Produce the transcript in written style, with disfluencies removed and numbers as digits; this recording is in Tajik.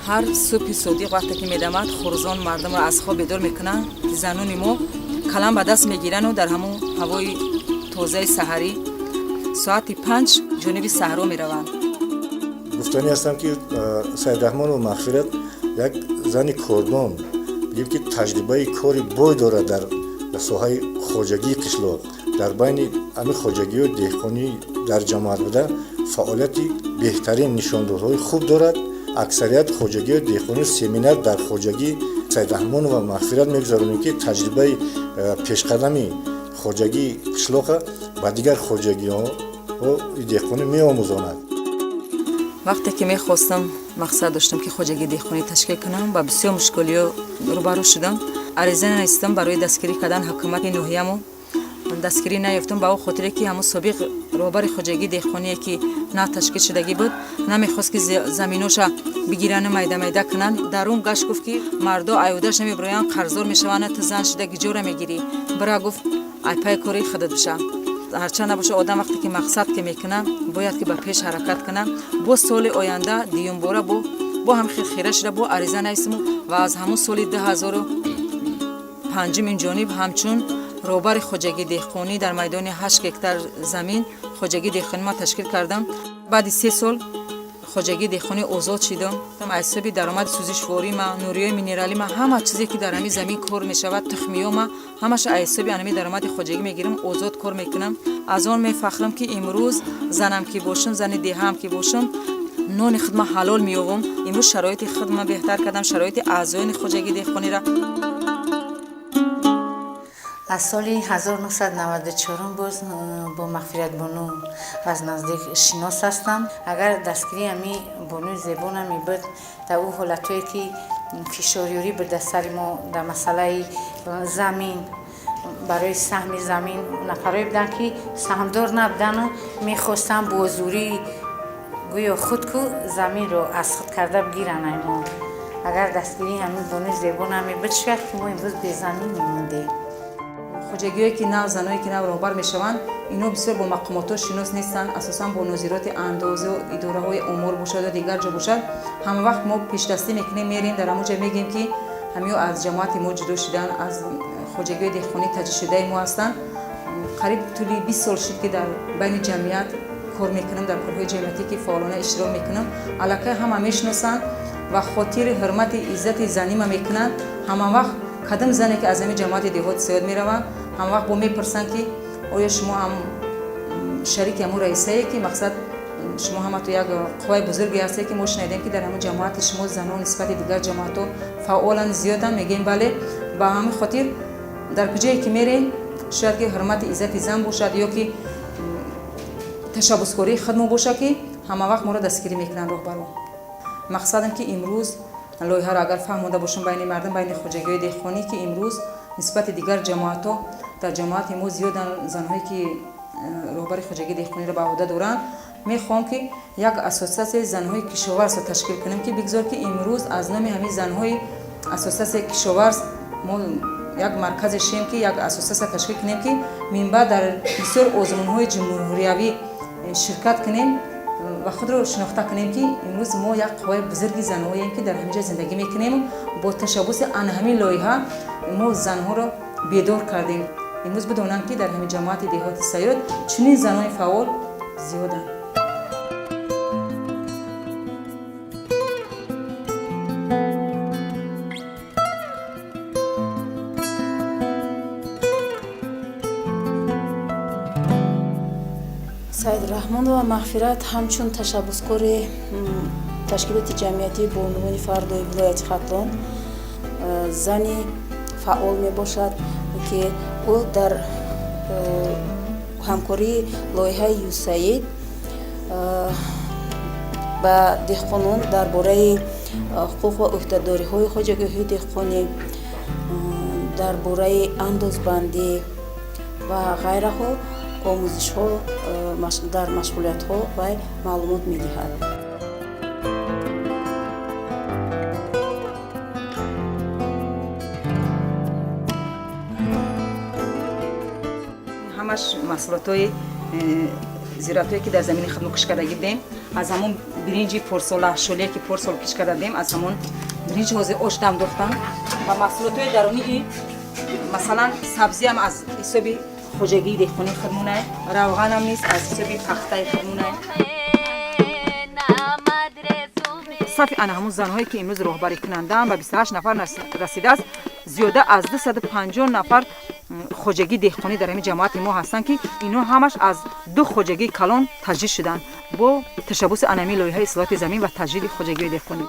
ҳар субҳи содиқ вақте ки медамад хурзон мардамро аз хоб бедор мекунанд, занони мо калам ба даст мегирану дар ҳамун ҳавои тозаи саҳарӣ соати 5 ҷониби саҳро мераванд. гуфтани ҳастам ки Саидрахмонова Мағфират як зани корбон, бигем ки таҷрибаи кори бой дорад дар соҳаи хоҷагии қишлоқ. дар байни ҳамин хоҷагию деҳқонӣ дар ҷамоат буда фаъолияти беҳтарин нишондодҳои хуб дорад. аксарият хоҷагию деҳқонӣ семинар дар хоҷагии Саидрахмонова Мағфират мегузаронем ки таҷрибаи пешқадами хоҷагии қишлоқа ба дигар хоҷагиҳо деҳқонӣ меомӯзонад. вақте ки мехостам мақсад доштам ки хоҷагии деҳқонӣ ташкил кунам ба бисёр мушкилиҳо рӯбарӯ шудам. ариза навистам барои дастгирӣ кардан ҳукумати ноҳиямо. дастгирӣ наёфтам ба ӯ хотире ки ҳамун собиқ роҳбари хоҷагии деҳқоние ки на ташкил шудагӣ буд, намехост ки заминоша бигиранд майда майда кунанд. дар он гашт гуфт ки мардо айодаш намебироянд, қарздор мешаванд, ту зан шуда гиҷора мегирӣ. бира гуфт ай пай кори худат биша. ҳарчанд набоша одам вақте ки мақсад ки мекунад бояд ки ба пеш ҳаракат кунад. бо соли оянда дуюмбора бо ҳам хира шуда бо ариза нависему ва аз ҳамун соли 2005 инҷониб ҳамчун роҳбари хоҷагии деҳқонӣ дар майдони 8 гектар замин хоҷагии деҳқонӣ ма ташкил кардам. баъди 3 сол хоҷагии деҳқонӣ озод шудам. аз ҳисоби даромади сӯзишворӣ ма, нуриёи минералӣ ма, ҳама чизе ки дар ҳамин замин кор мешавад, тухмиё ма ҳамаша аз ҳисоби анами даромади хоҷагӣ мегирам, озод кор мекунам. аз он мефахрам ки имрӯз занам ки бошам, зани деҳаам ки бошам, нони худма ҳалол меёвам. имрӯз шароити худма беҳтар кардам, шароити аъзоёни хоҷагии деҳқониро. аз соли 1994 боз бо Мағфиратбону аз наздик шинос ҳастам. агар дастгирии ҳами бонуи зебо намебуд, дар ӯ ҳолатое ки фишорёрӣ бурда сари мо дар масъалаи замин, барои саҳми замин нафарое буданд ки саҳмдор набудану мехостанд бо зурӣ гӯё худ ку заминро аз худ карда бигиранд. мо агар дастгирии ҳами бонуи зебо намебуд, шояд ки мо имрӯз безамин мемондем. хоҷагиҳое ки нав заное ки нав роҳбар мешаванд, ино бисёр бо мақомотҳо шинос нестанд. асосан бо нозироти андозу идораҳои омор бошад ё дигар ҷо бошад, ҳама вақт мо пешдастӣ мекунем, мерем дар ҳамон ҷо мегӯем ки ҳамиё аз ҷамоати мо ҷудо шуданд, аз хоҷагиҳои деҳқонӣ таҷдидшудаи мо ҳастанд. қариб тӯли 20 сол шуд ки дар байни ҷамъият кор мекунам, дар корҳои ҷамъиятӣ ки фаъолона иштирок мекунам. аллакай ҳама мешиносанд ва хотири ҳурмати иззати занӣ ма мекунанд. ҳама вақт кадом зане ки аз ҳамин ҷамоати деҳоти сиёд мераванд, ҳама вақт бо мепурсанд ки оё шумо ҳам шарики ҳамун раисае ки мақсад шумо ҳамату як қувваи бузурге ҳастед ки мо шунайдем ки дар ҳамун ҷамоати шумо занон нисбати дигар ҷамоатҳо фаъоланд, зиёданд. мегӯем бале, ба ҳамин хотир дар куҷое ки мерем, шояд ки ҳурмати иззати зан бошад ё ки ташаббускории худмо бошад ки ҳама вақт моро дастгирӣ мекунанд роҳбаро. мақсадам ки имрӯз лоиҳаро агар фаҳмода бошам байни мардам, байни хоҷагиҳои деҳқонӣ, ки имрӯз нисбати дигар ҷамоатҳо, дар ҷамоати мо зиёданд занҳое ки роҳбари хоҷагии деҳқониро ба оҳда доранд. мехоҳам ки як ассотсиатсияи занҳои кишоварзро ташкил кунем, ки бигзор ки имрӯз аз номи ҳамин занҳои ассотсиатсияи кишоварз мо як марказе шем ки як ассотсиатсия ташкил кунем ки минбаъд дар бисёр озмунҳои ҷумҳуриявӣ ширкат кунем ва худро шинохта кунем ки имрӯз мо як қувваи бузурги занҳоем ки дар ҳаминҷо зиндагӣ мекунем. бо ташаббуси ан ҳамин лоиҳа мо занҳоро бедор кардем. имрӯз бидонанд ки дар ҳамин ҷамоати деҳоти саёд чунин занони фаъол зиёданд. Саидрахмонова Мағфират ҳамчун ташаббускори ташкилоти ҷамъиятии бо унвони фардои вилояти Хатлон зани фаъол мебошад ки ӯ дар ҳамкории лоиҳаи USAID ба деҳқонон дар бораи ҳуқуқ ва ӯҳдадориҳои хоҷагиҳои деҳқонӣ, дар бораи андозбандӣ ва ғайраҳо омӯзишҳо дар машғулиятҳо вай маълумот медиҳад. ҳама ҳамаш маҳсулотҳои зироатҳое ки дар замини худмо киш карда гирдем, аз ҳамон биринҷи порсола шолие ки порсол киш карда дем, аз ҳамон биринҷи ҳозир ош дам дохтам ва маҳсулотҳои дарунии масалан сабзиам аз ҳисоби хоҷагии деҳқонии худмонае, равғанам низ аз ҳисоби пахтаи худмонае. сафи ана ҳамон занҳое ки имрӯз роҳбарӣ кунандаам ба 28 нафар расидааст. зиёда аз 250 нафар хоҷагии деҳқонӣ дар ҳамин ҷамоати мо ҳастанд ки инҳо ҳамаш аз 2 хоҷагии калон таҷдид шуданд бо ташаббуси анами лоиҳаи ислоҳоти замин ва таҷдиди хоҷагии деҳқонӣ.